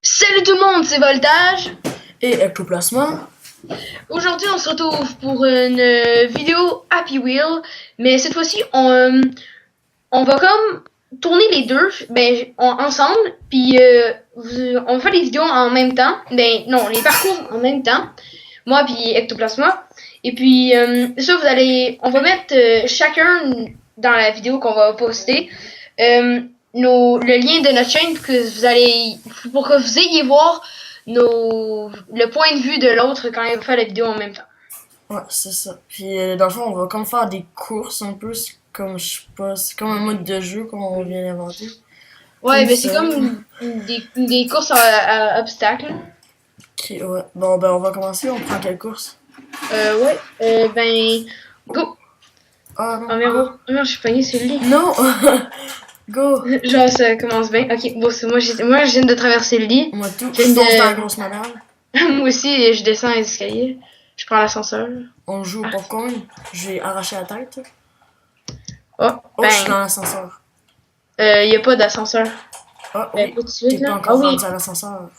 Salut tout le monde, c'est Voltage. Et Ectoplasma. Aujourd'hui, on se retrouve pour une vidéo Happy Wheel, mais cette fois-ci, on va comme tourner les deux, ensemble, puis on fait les vidéos en même temps, non, les parcours en même temps, moi puis Ectoplasma, et puis ça, on va mettre chacun dans la vidéo qu'on va poster, le lien de notre chaîne pour que vous ayez voir le point de vue de l'autre quand il va faire la vidéo en même temps. Ouais, c'est ça. Puis dans le fond, on va comme faire des courses un peu, comme je sais pas, c'est comme un mode de jeu qu'on vient d'inventer. Ouais, c'est comme des courses à obstacles. Ok, ouais. Bon, on va commencer. On prend quelle course? Go! Ah non. Non, je suis pognée sur le lit. Non! Go! Genre, ça commence bien. Ok, bon, moi, je viens de traverser le lit. Moi, tout. Je suis dans la grosse madame. Moi aussi, je descends les escaliers. Je prends l'ascenseur. On joue au popcorn. Je vais arracher la tête. Oh, je suis dans l'ascenseur. Y a pas d'ascenseur. Ah, oui. Pas tout de suite, T'es là. pas encore rendu à l'ascenseur.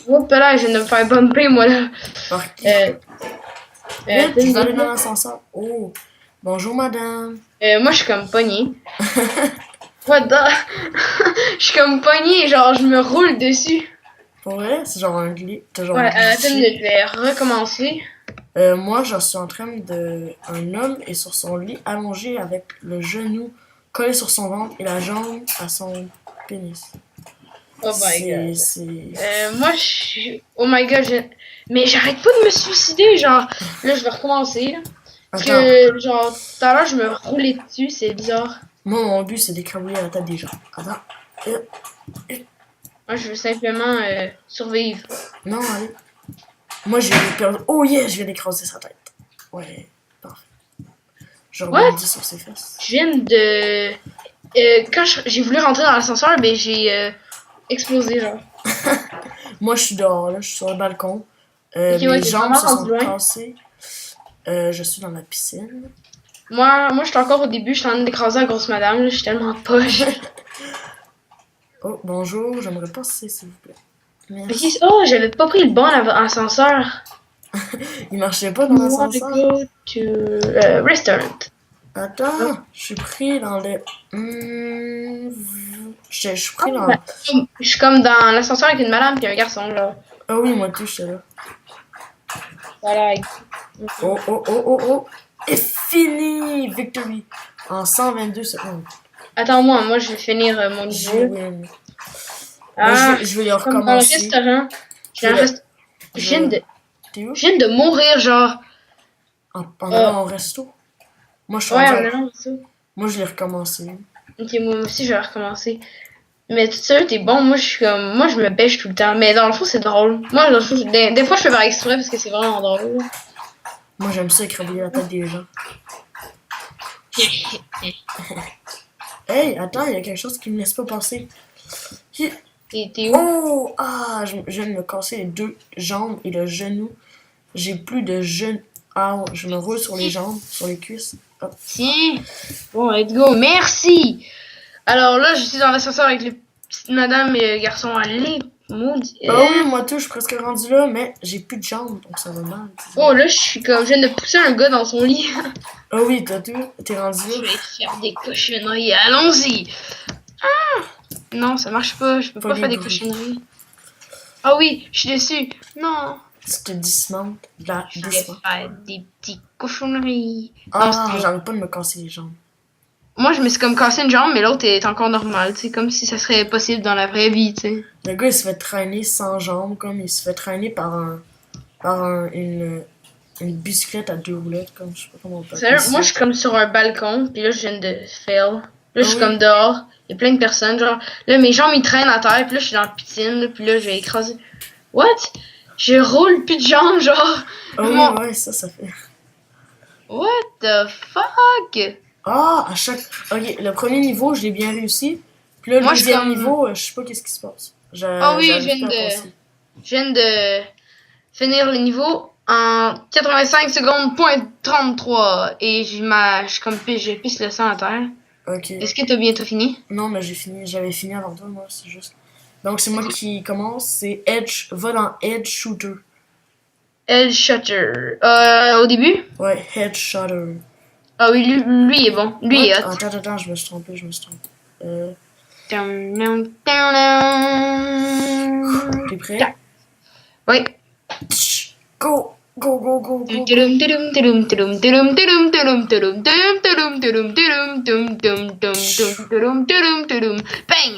Hop là, je viens de me faire bumper, moi, là. Vite, je vais aller dans l'ascenseur. Oh, bonjour, madame. Moi, je suis comme pognée. What the... Je suis comme pognée, genre, je me roule dessus. Pour vrai? C'est genre un glitch. Ouais, attends, je vais recommencer. Moi, je suis en train de... Un homme est sur son lit, allongé avec le genou collé sur son ventre et la jambe à son pénis. Oh my god. C'est... Moi, je suis... Oh my god, mais j'arrête pas de me suicider, genre... Là, je vais recommencer, là. Parce que, genre, tout à l'heure, je me roulais dessus, c'est bizarre. Moi, mon but, c'est d'écrabouiller la tête des gens. Attends. Moi, je veux simplement survivre. Non, allez. Moi, j'ai perdu... Oh yes, je viens d'écraser sa tête. Ouais, parfait. Je rebondis sur ses fesses. Je viens de... quand j'ai voulu rentrer dans l'ascenseur, j'ai explosé, genre. Moi, je suis dehors, là. Je suis sur le balcon. Okay, mes jambes se sont cassées. Je suis dans la piscine. Moi, je suis encore au début. Je suis en train d'écraser la grosse madame. Là, je suis tellement poche. Oh, bonjour. J'aimerais passer, s'il vous plaît. Merci. Oh, j'avais pas pris le bon ascenseur. Il marchait pas dans l'ascenseur. Go to restaurant. Attends, je suis pris dans les... Je suis pris dans... Je suis comme dans l'ascenseur avec une madame et un garçon, là. Ah oui, moi tout, je suis là. Voilà. Oh. Et fini! Victory! En 122 secondes. Attends-moi, je vais finir mon niveau. Je vais y recommencer. Comme dans le restaurant. Je viens de mourir, genre. En allant au resto? Moi, je suis en allant au resto. Moi, je l'ai recommencé. Ok, moi aussi, je vais recommencer. Mais tout ça, t'es bon. Moi, je me bêche tout le temps. Mais dans le fond, c'est drôle. Moi, dans le fond, des fois, je fais par exprès parce que c'est vraiment drôle. Moi, j'aime ça écrabouiller la tête des gens. Hey, attends, il y a quelque chose qui me laisse pas passer. T'es où? Oh! Ah, je viens de me casser les deux jambes et le genou. J'ai plus de genou. Ah, je me roule sur les jambes, sur les cuisses. Hop. Tiens! Bon, let's go. Merci! Alors là, je suis dans l'ascenseur avec les petites madames et les garçons à l'île. Maudit. Oh oui, moi tout, je suis presque rendu là, mais j'ai plus de jambes, donc ça va mal. Oh là, je viens de pousser un gars dans son lit. Oh oui, toi tout, t'es rendu là. Je vais faire des cochonneries, allons-y. Ah! Non, ça marche pas, je peux pas faire des cochonneries. Ah oui, je suis déçue. Non. Tu te dismontes. Je vais faire des petites cochonneries. Ah, j'arrête pas de me casser les jambes. Moi, je me suis comme cassé une jambe, mais l'autre est encore normal, tu sais, comme si ça serait possible dans la vraie vie, tu sais. Le gars, il se fait traîner sans jambes, comme il se fait traîner par une bicyclette à 2 roulettes, comme je sais pas comment on peut appeler ça. Moi, je suis comme sur un balcon, puis là, je viens de fail. Là, je suis comme dehors, il y a plein de personnes, genre, là, mes jambes, ils traînent à terre, puis là, je suis dans la piscine, là, puis là, je vais écraser. What? Je roule plus de jambes, genre. Oh, ouais, ça fait. What the fuck? Ah, à chaque. Ok, le premier niveau, je l'ai bien réussi. Puis là, le deuxième niveau, je sais pas qu'est-ce qui se passe. Ah oui, je viens de finir le niveau en 85 secondes, point 33. Et j'ai pisse le sang à terre. Ok. Est-ce que t'as bientôt fini? Non, mais j'avais fini avant toi, moi, c'est juste. Donc, c'est moi qui commence, c'est Edge, va dans Edge Shooter. Edge Shooter. Au début? Ouais, Edge Shooter. Ah oui, lui est bon. Lui est hot. Attends, je me suis trompé. T'es prêt? Oui. Go! Go! Bang!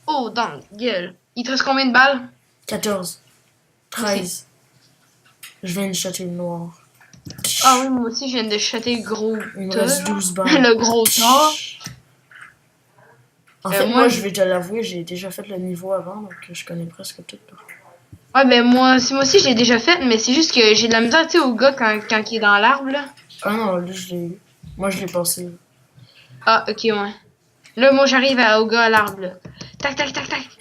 Oh, dans la gueule. Il te reste combien de balles? 14. 13. Je viens de shotter le noir. Ah oui, moi aussi, je viens de shotter le gros. Il me reste 12 balles. Le gros tas. En fait, moi, je vais te l'avouer, j'ai déjà fait le niveau avant, donc je connais presque tout. Ouais, ben moi aussi, j'ai déjà fait, mais c'est juste que j'ai de la misère, tu sais, au gars quand il est dans l'arbre, là. Ah non, lui, je l'ai eu. Moi, je l'ai passé. Ah, ok, ouais. Là, moi, j'arrive au gars à l'arbre, là. Tac.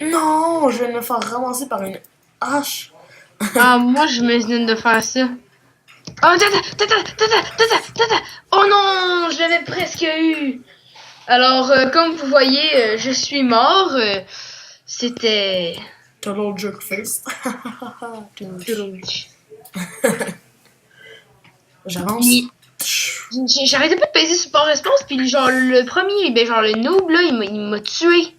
Non, je vais me faire ramasser par une hache. Ah, moi, je me viens de faire ça. Oh, tata. Oh non, je l'avais presque eu. Alors, comme vous voyez, je suis mort. C'était... Total jerk face. J'avance. J'arrêtais pas de peser sur port response, puis genre le premier, ben genre le noob là, il m'a tué.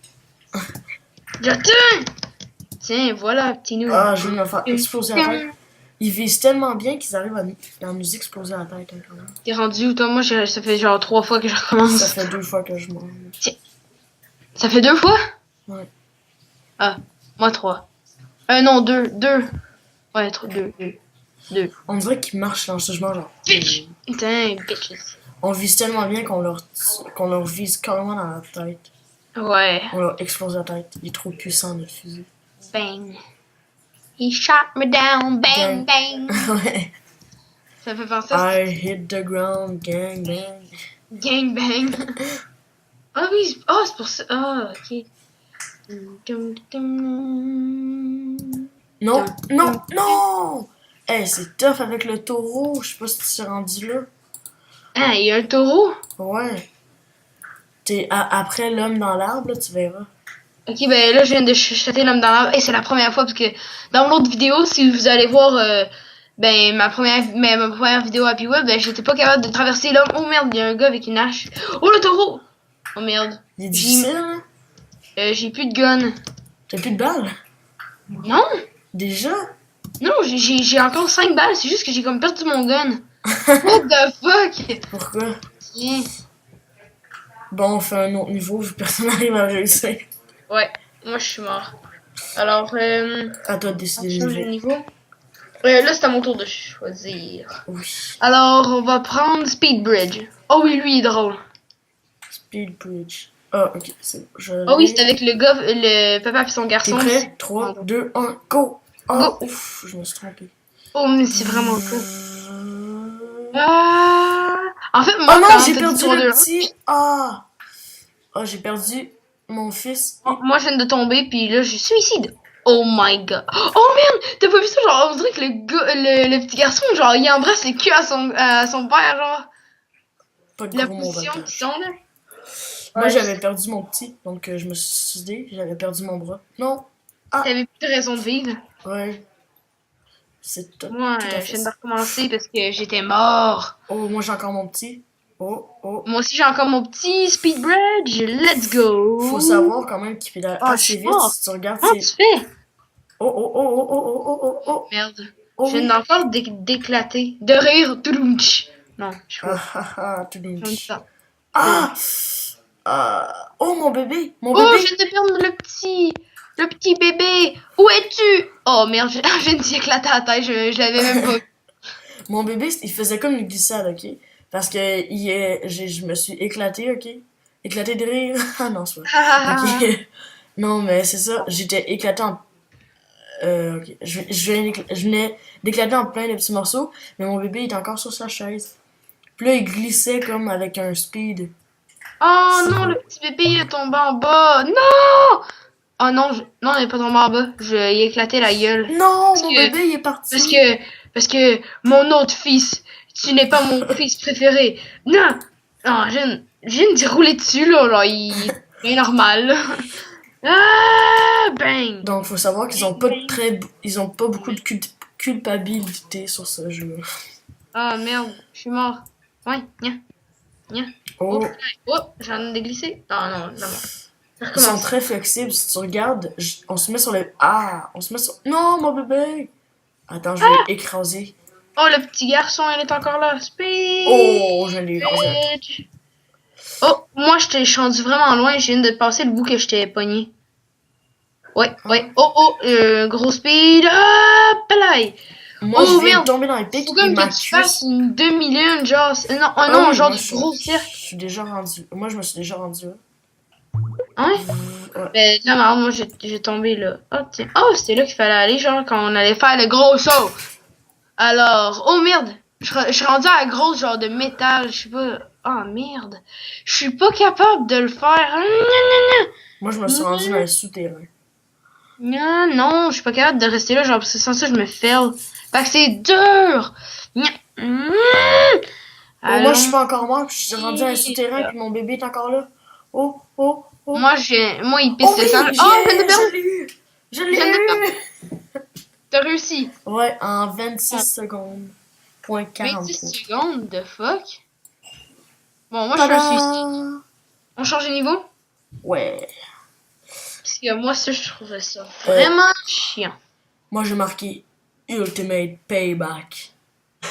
Tiens, voilà, petit noob. Ah, je vais me faire exploser la tête. Ils visent tellement bien qu'ils arrivent à nous exploser la tête. Hein, quand même. T'es rendu où toi? Moi, ça fait genre 3 fois que je recommence. Ça fait 2 fois que je meurs. Tiens. Ça fait 2 fois? Ouais. Ah, moi 3. Non, 2. Ouais, 2. On dirait qu'ils marchent lancement genre. Bitch! Putain, bitches. On vise tellement bien qu'on leur vise carrément dans la tête. Ouais. On leur explose la tête. Il est trop puissant notre fusil. Bang. He shot me down. Bang. Ouais. Ça fait penser I hit the ground. Gang bang. Gang bang. Ah oui, c'est pour ça. Ah, ok. Non! Hey, c'est tough avec le taureau. Je sais pas si tu t'es rendu là. Ah, il y a un taureau? Ouais. Après l'homme dans l'arbre, là, tu verras. Ok, ben là, je viens de chuchoter l'homme dans l'arbre. Et c'est la première fois, parce que dans l'autre vidéo, si vous allez voir ma première vidéo Happy Web, ben j'étais pas capable de traverser l'homme. Oh merde, il y a un gars avec une hache. Oh, le taureau! Oh merde. Il est difficile, hein? J'ai plus de gun. T'as plus de balles? Non? Déjà? Non, j'ai encore 5 balles, c'est juste que j'ai comme perdu mon gun. What the fuck? Pourquoi? Tiens. Bon, on fait un autre niveau, vu que personne n'arrive à réussir. Ouais, moi je suis mort. Alors, À toi de décider le le niveau. niveau. Là, c'est à mon tour de choisir. Oui. Alors, on va prendre Speed Bridge. Oh oui, lui, il est drôle. Speed Bridge. Ah, ok, c'est bon. Oh oui, c'est avec le papa et son garçon. T'es prêt? 3, 2, 1, go! Oh, Go. ouf, je me suis trompé. Oh, mais c'est vraiment cool. En fait, moi, Oh non, quand j'ai t'as perdu dit 3, 2, le 1, petit. Ah! Oh, j'ai perdu mon fils. moi, je viens de tomber, puis là, je suicide. Oh my god. Oh merde, t'as pas vu ça? Genre, on dirait que le petit garçon, genre, il embrasse le cul à son père, genre. Pas de La gros position montage. qu'ils sont, là. Moi, Ouais. j'avais perdu mon petit, donc je me suis suicidé. J'avais perdu mon bras. Non. T'avais plus de raison de vivre. Ouais. C'est tout. Moi, tout à je fait viens de ça. recommencer parce que j'étais mort. Oh, moi, j'ai encore mon petit. Oh. Moi aussi, j'ai encore mon petit speed bridge. Let's go. Faut savoir quand même qu'il pédale Oh, je assez suis vite mort. si tu regardes Comment tu fais? Oh. Merde. Oh Je oui. viens encore d'éclater. De rire. Toudoumtch. Non, je suis pas. Tout Comme ça. Ah! Oh, mon bébé! Mon Oh, bébé! je viens de perdre le petit bébé. Où es-tu? Oh merde, je viens de s'éclater à la tête. Je l'avais même pas vu. Mon bébé, il faisait comme une glissade, ok? Parce que je me suis éclaté, ok? Éclaté de rire. Ah non, c'est pas. Ok. Non, mais c'est ça. J'étais éclaté en. Ok. Je venais d'éclater en plein de petits morceaux, mais mon bébé était encore sur sa chaise. Puis là, il glissait comme avec un speed. Oh Si non, beau. le petit bébé il est tombé en bas. Non! Oh non, non, il est pas tombé en bas. Il a éclaté la gueule. Non, Parce mon que, bébé, il est parce parti. que, parce que mon autre fils, tu n'es pas mon fils préféré. Non! Non, je viens d'y rouler dessus, là. Là, il est normal. Ah! Bang! Donc, faut savoir qu'ils ont pas ils ont pas beaucoup de culpabilité sur ce jeu. Ah merde, je suis mort. Ouais, nia. Oh, Oh, putain. Oh, j'en ai déglissé. Non, non, non. Ça ils sont recommence. très flexibles. Si tu regardes, on se met sur le. Ah, on se met sur. Non, mon bébé! Attends, je vais écraser. Oh, le petit garçon, il est encore là. Speed! Oh, je l'ai écrasé. Oh, moi, je suis rendu vraiment loin. Je viens de passer le bout que je t'ai pogné. Ouais. Oh, gros speed. Hop là! Moi, Oh, je viens de merde. tomber dans les pics Faut et comme ma que tu fasses cuisse. une demi-lune, genre. Non, Ah non, oui, genre moi, du gros je cirque. suis déjà rendu. Moi, je me suis déjà rendu là. Hein? Ouais. Ben, là, marre, moi, j'ai tombé là. Oh, tiens. Oh, c'était là qu'il fallait aller, genre, quand on allait faire le gros saut. Alors, oh merde. Je suis rendu à la grosse, genre, de métal. Je sais pas. Oh merde. Je suis pas capable de le faire. Moi, je me suis rendu dans les souterrains. Non, non, je suis pas capable de rester là, genre, parce que sans ça, je me fail. Fait que c'est dur. Oh, moi, je suis Allons. pas encore mort, puis je suis rendu dans les souterrains, puis mon bébé est encore là. Oh, oh, oh. Moi, il pisse Oh le sang. oui, Oh, je viens de perdre. je l'ai eu! Je Je viens de perdre. l'ai eu! T'as réussi. Ouais, en 26 secondes. Point 26 43. secondes, de fuck. Bon, moi, je suis un suicide. Tada! On change de niveau? Ouais. Parce que moi, ça, je trouvais ça vraiment chiant. Moi, j'ai marqué Ultimate Payback.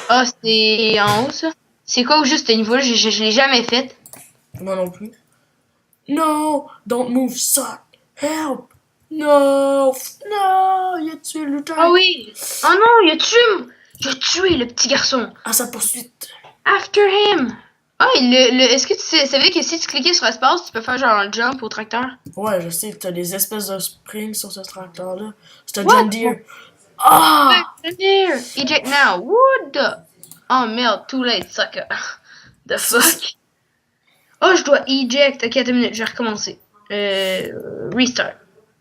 Ah, c'est en haut, ça? C'est quoi juste ce niveau-là? Je l'ai jamais fait. Moi non plus. No! Don't move, suck! Help! No! No! Il a tué le lutin! Ah oui! Oh non, il a tué le petit garçon. À sa poursuite. After him! Ah, est-ce que tu savais que si tu cliquais sur espace, tu peux faire genre un jump au tracteur? Ouais, je sais, t'as des espèces de springs sur ce tracteur-là. C'est un What? John Deere. Ah! There! Eject now! What the? Oh merde, too late, sucker. The fuck? Oh, je dois eject. Ok, attends une minute, je vais recommencer. Restart.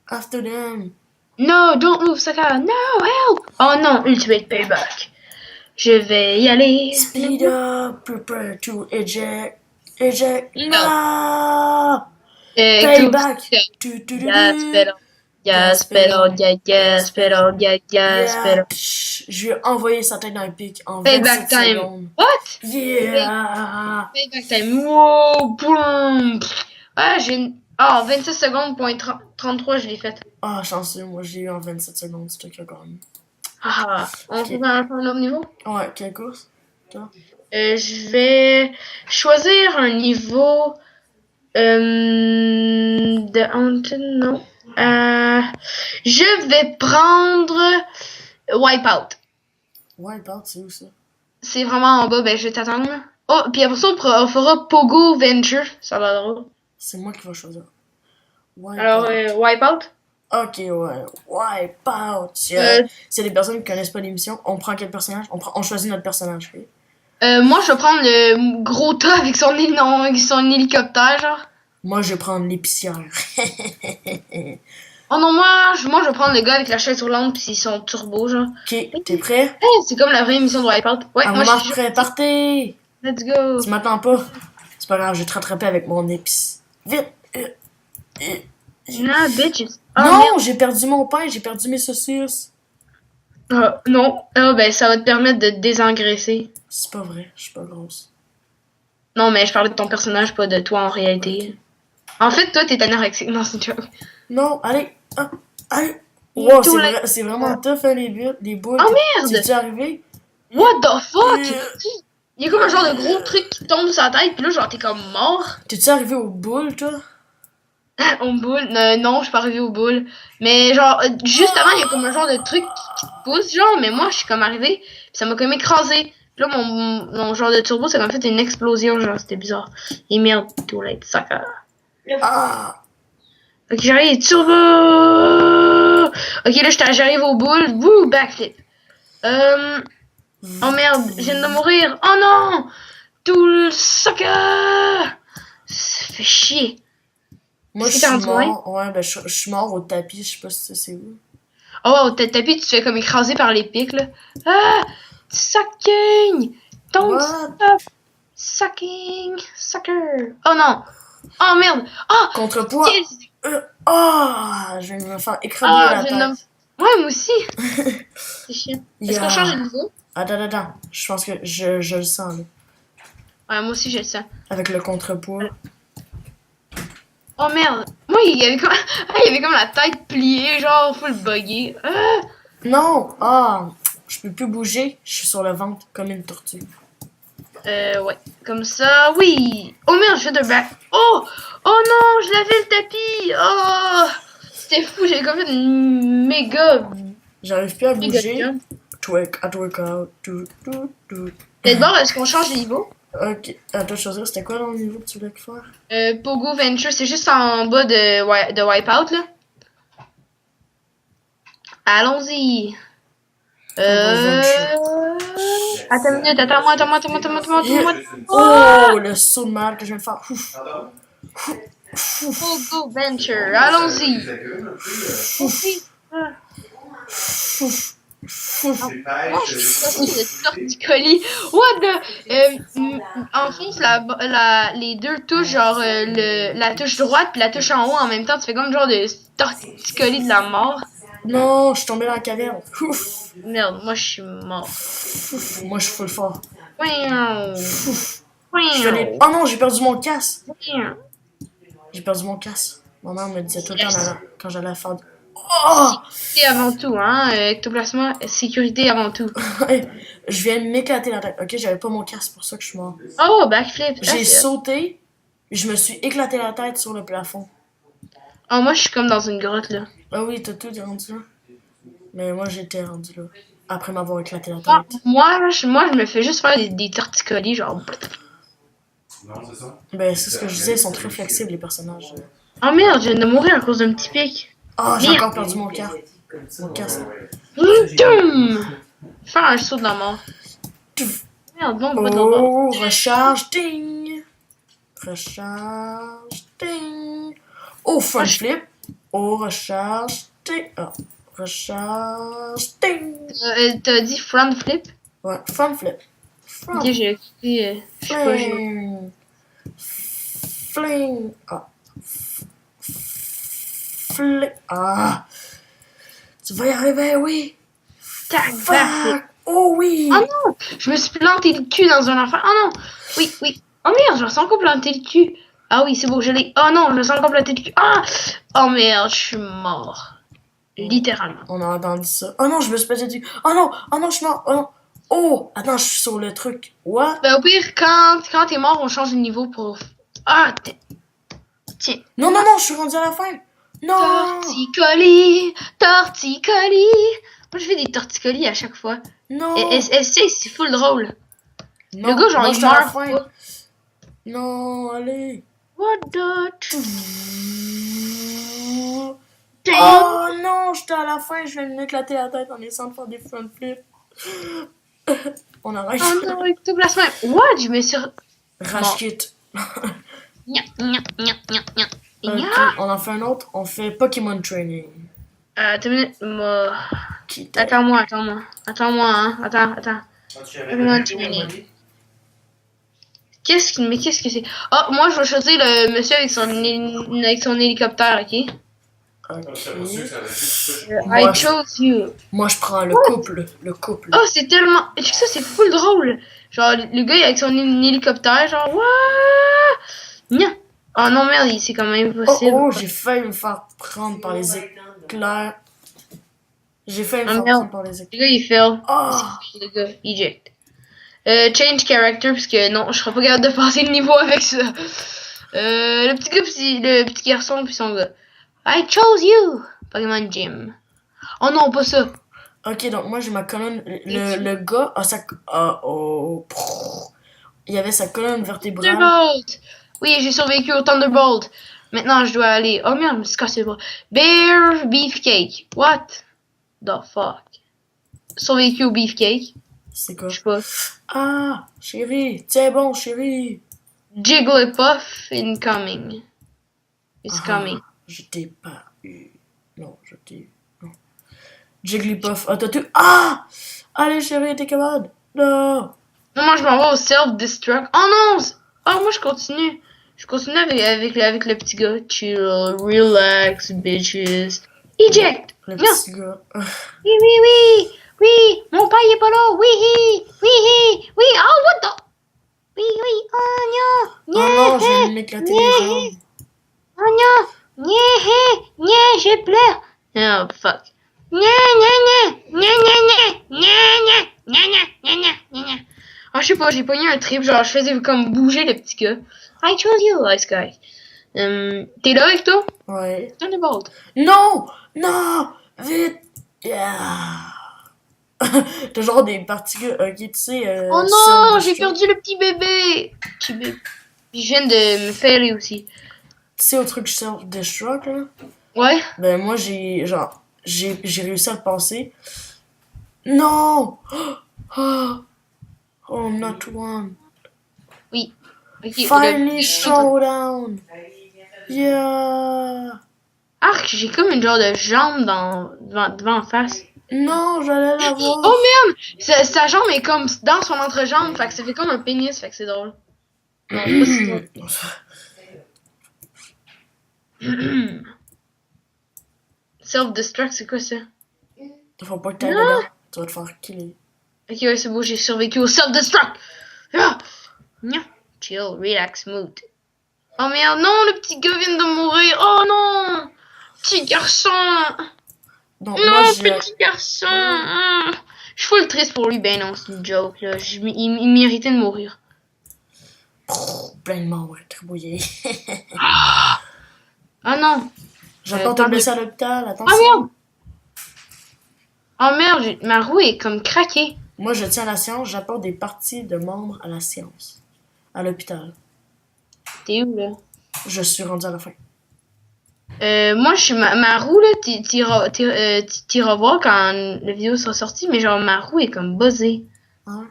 After them. No, don't move, sucker. No, help! Oh non, ultimate payback. Je vais y aller. Speed up, prepare to eject. Eject. No. No! Payback. Payback. Tu, tu, tu, Gas tu. pedal. Gas pedal. Gas pedal. Gas pedal. Psh, je lui ai envoyé sa tête dans le pic en Payback 27 time. secondes. What? Yeah! Payback time. Wow, boum. Ah, Ah, 26 secondes, point 33, je l'ai fait. Ah, chanceux, moi j'ai eu en 27 secondes, c'est toi qui as gagné. Ah, on Ok. fait un autre niveau? Ouais, quelle course? Toi? Je vais choisir un niveau de Haunted, non. Je vais prendre Wipeout. Wipeout, c'est où ça? C'est vraiment en bas, ben je vais t'attendre. Oh, puis après ça, on fera Pogo Venture, ça va drôle. C'est moi qui vais choisir. Wipeout. Alors, Wipeout? Ok, ouais. Wipeout. Si s'il y a des personnes qui connaissent pas l'émission, on prend quel personnage? On choisit notre personnage. Okay? Moi, je vais prendre le gros tas avec son hélicoptère, genre. Moi, je vais prendre l'épicière. Oh non, moi, je vais prendre le gars avec la chaise roulante pis son turbo, genre. Ok, t'es prêt? Hey, c'est comme la vraie émission de Wipeout. Ouais, À moi, moment je suis prêt, partez! Let's go. Tu m'attends pas? C'est pas grave, je vais te rattraper avec mon épice. Vite! Nah, bitches. Oh, Non, merde. j'ai perdu mon pain, j'ai perdu mes saucisses. Non. Ah, ben, ça va te permettre de te désengraisser. C'est pas vrai, je suis pas grosse. Non, mais je parlais de ton personnage, pas de toi en réalité. En fait, toi, t'es anorexique. Non, c'est une joke. Non, allez, allez. Wow, c'est vraiment tough, hein, les boules. Oh merde! C'est-tu arrivé? What the fuck? Il y a comme un genre de gros truc qui tombe sur la tête, pis là, genre, t'es comme mort. T'es-tu arrivé aux boules, toi? Au boule? Non, je suis pas arrivé au boule. Mais genre, juste avant, il y a comme un genre de truc qui te pousse, genre, mais moi, je suis comme arrivé, pis ça m'a comme écrasé. Pis là, mon genre de turbo, ça m'a fait une explosion, genre, c'était bizarre. Et merde, too late, sucker. Ah! Ok, j'arrive, turbo! Ok, là, j'arrive au boule, wouh, backflip. Oh merde, je viens de mourir. Oh non! Tout le sucker! Ça fait chier. Moi, je suis mort. Ouais, ben, je suis mort au tapis, je sais pas si c'est où. Oh, au tapis, tu te fais comme écraser par les pics, là. Ah! Sucking! Don't stop! Sucking! Sucker! Oh non! Oh merde! Oh! Contrepoids! Je vais me faire écraser la tête. Ouais, moi aussi! C'est chiant. Est-ce qu'on change de niveau? Attends. Je pense que je le sens, là. Ouais, moi aussi, je le sens. Avec le contrepoids. Oh merde! Moi, il y avait comme la tête pliée, genre full buggé. Non! Je peux plus bouger. Je suis sur le ventre comme une tortue. Ouais. Comme ça, oui! Oh merde, je fais de back. Oh! Oh non, je l'avais le tapis! Oh! C'était fou, j'avais comme fait une méga. J'arrive plus à bouger. Twerk out. D'abord, est-ce qu'on change de niveau? Ok. Attends, choisir, c'était quoi le niveau que tu voulais faire? Pogo Venture, c'est juste en bas de Wipeout, là. Allons-y. Attends une minute, attends-moi. Oh, le saut de mal que je viens de faire. Pogo Venture, allons-y. Torticolis. What the... enfonce les deux touches, genre la touche droite puis la touche en haut en même temps. Tu fais comme genre de torticolis de la mort. Non, je suis tombé dans la caverne. Merde, moi je suis mort. Moi je suis full fort. Oh non, j'ai perdu mon casque. J'ai perdu mon casque. Ma mère me disait tout le temps quand j'allais faire... Sécurité avant tout, hein. Ectoplasma, sécurité avant tout. Je viens de m'éclater la tête. Ok, j'avais pas mon casque, pour ça que je suis mort. Oh, backflip. J'ai sauté, je me suis éclaté la tête sur le plafond. Oh, moi je suis comme dans une grotte là. Ah oui, t'as tout rendu là. Mais moi j'étais rendu là. Après m'avoir éclaté la tête. Moi, je me fais juste faire des torticolis, genre. Non, c'est ça. Ben, c'est ce que je disais, ils sont très flexibles les personnages. Oh merde, je viens de mourir à cause d'un petit pic. J'ai encore perdu mon casque. Faire un saut de la mort. Merde, bon, pas de recharge, ding. Recharge, ding. Front flip. Recharge, ding. Recharge, ding. T'as dit front flip? Ouais, front flip. Ok, j'ai écouté. Je sais pas, Fling. Tu vas y arriver, oui. Fuck. Oh oui. Oh non, je me suis planté le cul dans un enfant. Oh non. Oui. Oh merde, je me sens encore planté le cul. Ah oui, c'est bon, je l'ai. Oh non, je me sens encore planté le cul. Oh merde, je suis mort. Littéralement. On a entendu ça. Oh non, je me suis pété le cul. Oh non, je suis mort. Oh non. Attends, je suis sur le truc. What? Ben au pire, quand t'es mort, on change de niveau pour... Tiens. Non, je suis rendu à la fin. Non. Torticolis. Moi, je fais des torticolis à chaque fois. Non. C'est full drôle. Non. Le gars, genre, il meurt pas. Non, allez. What the... Oh non, j'étais à la fin, je viens de m'éclater la tête en essayant de faire des front flips. On arrête. Oh non, ectoplasma. What? Je me suis... Rage kit. Ok, on en fait un autre. On fait Pokémon Training. Attends une minute. Attends-moi, hein. Attends. Pokémon Training. Qu'est-ce que c'est? Oh, moi, je vais choisir le monsieur avec son hélicoptère, ok? I chose you. Moi, je prends le couple. Oh, c'est tellement... Ça, c'est full drôle. Genre, le gars, avec son hélicoptère, genre... What? Oh non, merde, c'est quand même impossible. J'ai failli me faire prendre par les éclairs. J'ai fait une Ah, fortune merde. pour les équipes. Le gars, il fail. Ah! Le gars, eject. Change character, parce que non, je serais pas capable de passer le niveau avec ça. Le petit gars, le petit garçon, puis son gars. I chose you! Pokémon Gym. Oh non, pas ça. Ok, donc moi j'ai ma colonne. Le gars a sa. Ah, oh. Il y avait sa colonne vertébrale. Thunderbolt! Oui, j'ai survécu au Thunderbolt. Maintenant, je dois aller. Oh merde, je me suis cassé le bras. Bear Beefcake. What the fuck? Survécu au Beefcake. C'est quoi? Je sais pas. Ah, chérie, tiens bon, chérie. Jigglypuff incoming. It's coming. Je t'ai pas eu. Non, je t'ai eu. Non. Jigglypuff, ah, t'as tu. Ah! Allez, chérie, t'es capable. Non! Non, moi, je m'en vais au self-destruct. Oh non! Oh, moi, je continue. Je continue avec le petit gars. Chill, relax, bitches. Eject! Le Non! petit gars. Oui, oui, oui! Oui! Mon père, il est pas là! Oui! Oui! Oui! Oh, what the? Oui, oui! Oh, non! Oh non, je viens de m'éclater les jambes. Oh non! Je pleure! Oh, fuck. Ah, je sais pas, j'ai pogné un trip, genre, je faisais comme bouger le petit gars. I chose you, Ice Guy. T'es là avec toi? Ouais. Thunderbolt. Non! Non! Vite! Yeah! T'as genre des particules. Ok, tu sais. Oh non, j'ai perdu le petit bébé! Petit bébé. Puis je viens de me faire aussi. Tu sais, au truc self-destruct, là? Ouais? Ben, moi, j'ai réussi à le passer. Non! Oh, not one. Oui. Okay, Finally, showdown! Yeah! Arc, j'ai comme une genre de jambe devant en face. Non, j'allais la voir. Oh merde! Sa jambe est comme dans son entrejambe, fait que ça fait comme un pénis, fait que c'est drôle. Non, c'est pas si drôle. Self-destruct, c'est quoi ça? Faut pas que t'ailles dedans. Tu vas te faire killer. Ok, ouais, c'est beau, j'ai survécu au self-destruct! Ah! Chill, relax, mood. Oh merde, non, le petit gars vient de mourir! Oh non! Petit garçon! Donc, Non, moi, petit garçon! Je suis full triste pour lui, ben non, c'est une joke, là. Il méritait de mourir. Plein de morts, tribouillé. Ah non! J'apporte un blessé à l'hôpital, Ah attention. merde! Oh merde, ma roue est comme craquée. Moi, je tiens à la science, j'apporte des parties de membres à la science. À l'hôpital. T'es où, là? Je suis rendu à la fin. Moi, je suis ma roue, là, t'iras voir quand la vidéo sera sortie, mais genre, ma roue est comme buzzée. Hein?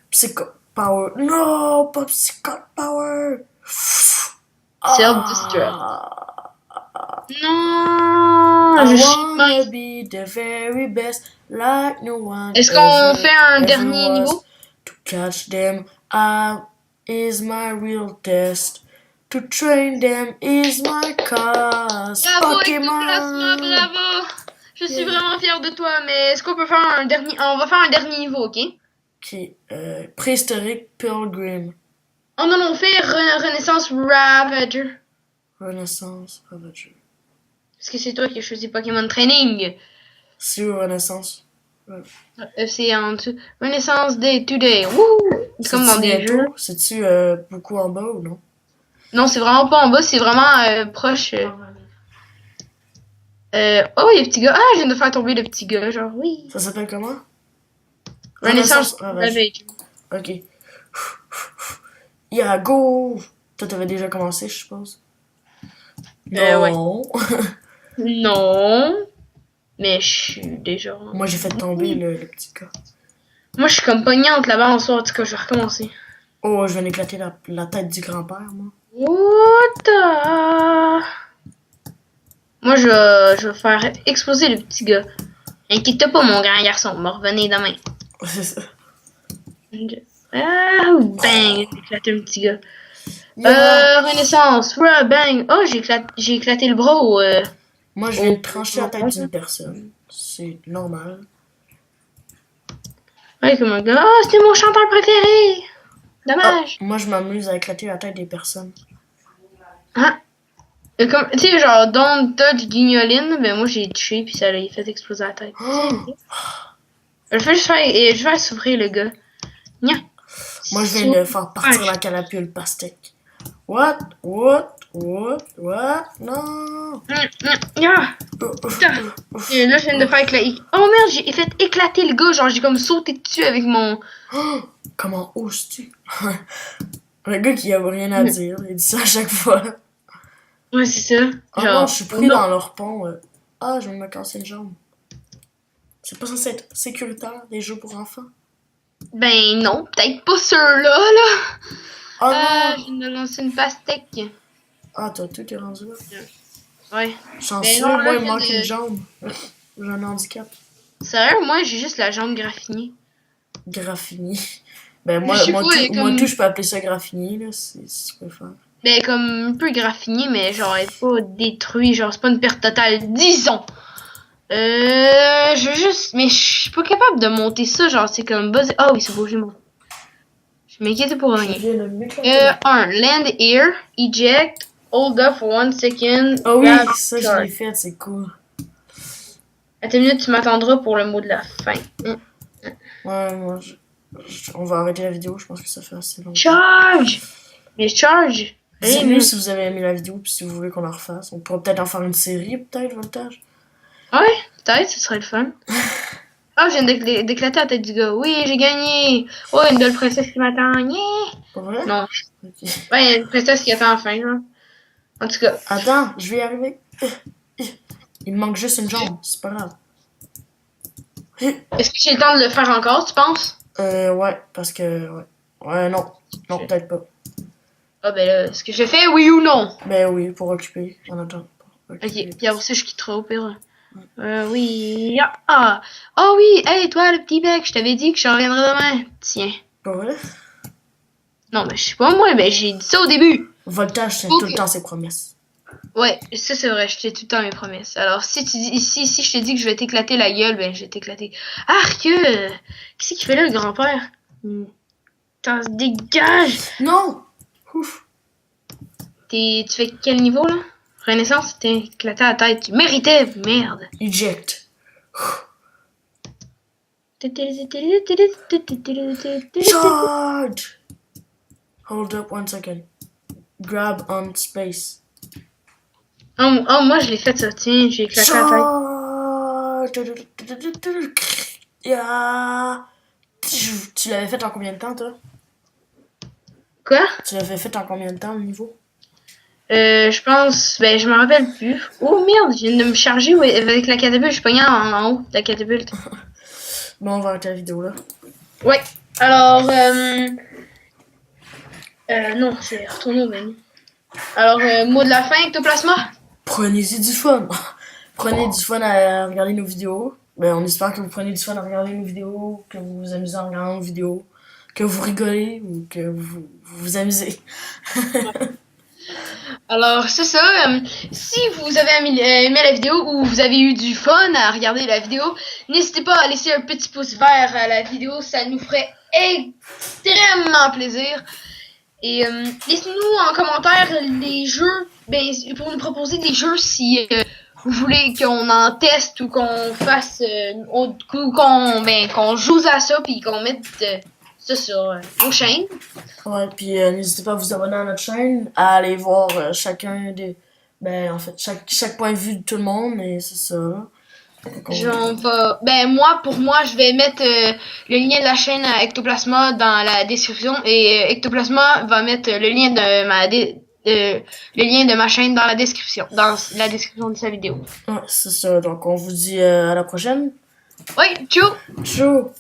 Psycho Power. Non, pas Psycho Power. Self-destruct. Non! I Je wanna suis be the very best, like no one. Est-ce qu'on fait un ever dernier was. niveau? To catch them out is my real test. To train them is my cause. Bravo, Pokémon. Ectoplasma, bravo! Je suis vraiment fière de toi, mais est-ce qu'on peut faire un dernier... On va faire un dernier niveau, ok? Ok, préhistorique Pilgrim. Oh non, on fait Renaissance Ravager. Renaissance Ravager. Parce que c'est toi qui as choisi Pokémon Training. C'est où Renaissance? C'est en dessous. Renaissance Day Today. Wouh! C'est comme dans des jeux. C'est-tu beaucoup en bas ou non? Non, c'est vraiment pas en bas, c'est vraiment proche. Oh, il y a le petit gars. Ah, je viens de faire tomber le petit gars, genre, oui. Ça s'appelle comment? Renaissance Ravager. Ok. Yeah, go! Toi, t'avais déjà commencé, je suppose? Non. Ouais. Non. Mais je suis déjà... Moi, j'ai fait tomber le petit gars. Moi, je suis comme pognante là-bas en soi. En tout cas, je vais recommencer. Oh, je viens d'éclater la tête du grand-père, moi. What the... Moi, je vais faire exploser le petit gars. Inquiète pas, mon grand garçon. Me revenez demain. C'est ça. Ah, bang! J'ai éclaté un petit gars. Yeah. Renaissance. Ouais, bang! Oh, j'ai éclaté le bras au... Moi, je viens de trancher la tête d'une personne. C'est normal. Ouais, comme un gars. Oh, c'était mon chanteur préféré! Dommage. Moi, je m'amuse à éclater la tête des personnes. Ah. Comme, tu sais, genre, Don't touch Guignoline, ben moi j'ai touché puis ça lui fait exploser la tête. Je vais juste faire, je vais souffrir le gars. Nya. Moi, je viens de faire partir la canapule pastèque. What? Non! Nya. Et là, je viens de faire éclater. Oh merde, j'ai fait éclater le gars. Genre, j'ai comme sauté dessus avec mon. Comment oses-tu? Le gars qui a rien à dire, il dit ça à chaque fois. Ouais, c'est ça. Ah non, je suis pris dans leur pont. Ah, je vais me casser une jambe. C'est pas censé être sécuritaire, des jeux pour enfants? Ben non, peut-être pas ceux-là, là. Ah non! Je viens de lancer une pastèque. Ah, toi, tout est rendu là. Ouais. Chanceux, non, là, moi, il me manque une jambe. J'ai un handicap. Sérieux, moi, j'ai juste la jambe graffinée. Graffini. Ben, moi, Je sais moi, pas, tout, comme- moi, tout, je peux appeler ça graffini, là, si tu préfères. Ben, comme un peu graffinée, mais genre, elle est pas détruite. Genre, c'est pas une perte totale. Disons. Je veux juste. Mais je suis pas capable de monter ça. Genre, c'est comme buzz. Ah oui, c'est beau, j'ai monté. Je m'inquiète pour Je rien. viens de m'éclater. 1. Land here. Eject. Hold up for 1 second. Ah oui, grab ça, je chart. l'ai fait, c'est cool. Attends une minute, tu m'attendras pour le mot de la fin. Ouais, moi, on va arrêter la vidéo, je pense que ça fait assez longtemps. Charge! Mais charge! Dites-nous si vous avez aimé la vidéo, puis si vous voulez qu'on la refasse. On pourrait peut-être en faire une série, peut-être, Voltage. Ouais, peut-être, ce serait le fun. Ah, je viens d'éclater la tête du gars. Oui, j'ai gagné! Oh, une belle princesse qui m'attend. Yeah! Pas vrai? Non. Ok. Ouais, une princesse qui attend enfin, là. En tout cas. Attends, je vais y arriver. Il me manque juste une jambe, c'est pas grave. Est-ce que j'ai le temps de le faire encore, tu penses? Ouais, parce que... Ouais, non. Non, peut-être pas. Ah, ben là, est-ce que j'ai fait oui ou non? Ben oui, pour occuper, en attendant. Ok, puis après ça, je quitterai au pire. Oui. Ah oui, hey, toi, le petit bec, je t'avais dit que je reviendrais demain. Tiens. Pas vrai? Non, mais je sais pas, moi, ben j'ai dit ça au début. Voltage tient Ok. tout le temps ses promesses. Ouais, ça c'est vrai, je fais tout le temps mes promesses. Alors, si je te dis que je vais t'éclater la gueule, ben je vais t'éclater. Arc! Qu'est-ce qu'il fait là, le grand-père? Putain, dégage! Non! Ouf! Tu fais quel niveau, là? Renaissance, t'es éclaté à la tête. Tu méritais, merde! Eject. Charge! Hold up 1 second. Grab on space. Oh, moi je l'ai fait ça, tiens, j'ai éclaté la tête. Charge! Yeah. Tu l'avais fait en combien de temps, toi? Quoi? Tu l'avais fait en combien de temps, le niveau? Je pense, ben je me rappelle plus. Oh merde, je viens de me charger avec la catapulte, je suis pogné en haut de la catapulte. Bon, on va arrêter la vidéo là. Ouais, alors, non, c'est retourner au menu. Alors, mot de la fin, ectoplasma? Prenez-y du fun. Prenez du fun à regarder nos vidéos. Ben, on espère que vous prenez du fun à regarder nos vidéos, que vous vous amusez en regardant nos vidéos, que vous rigolez ou que vous vous amusez. Alors, c'est ça. Si vous avez aimé la vidéo ou vous avez eu du fun à regarder la vidéo, n'hésitez pas à laisser un petit pouce vert à la vidéo. Ça nous ferait extrêmement plaisir. Et laissez-nous en commentaire les jeux, ben, pour nous proposer des jeux si vous voulez qu'on en teste ou qu'on fasse, qu'on joue à ça puis qu'on mette ça sur nos chaînes. Ouais, puis n'hésitez pas à vous abonner à notre chaîne, à aller voir chacun des... Ben, en fait, chaque point de vue de tout le monde, et c'est ça. Pour moi, je vais mettre le lien de la chaîne à Ectoplasma dans la description et Ectoplasma va mettre le lien de ma chaîne dans la description de sa vidéo. Ouais, c'est ça. Donc, on vous dit à la prochaine. Ouais, ciao! Ciao!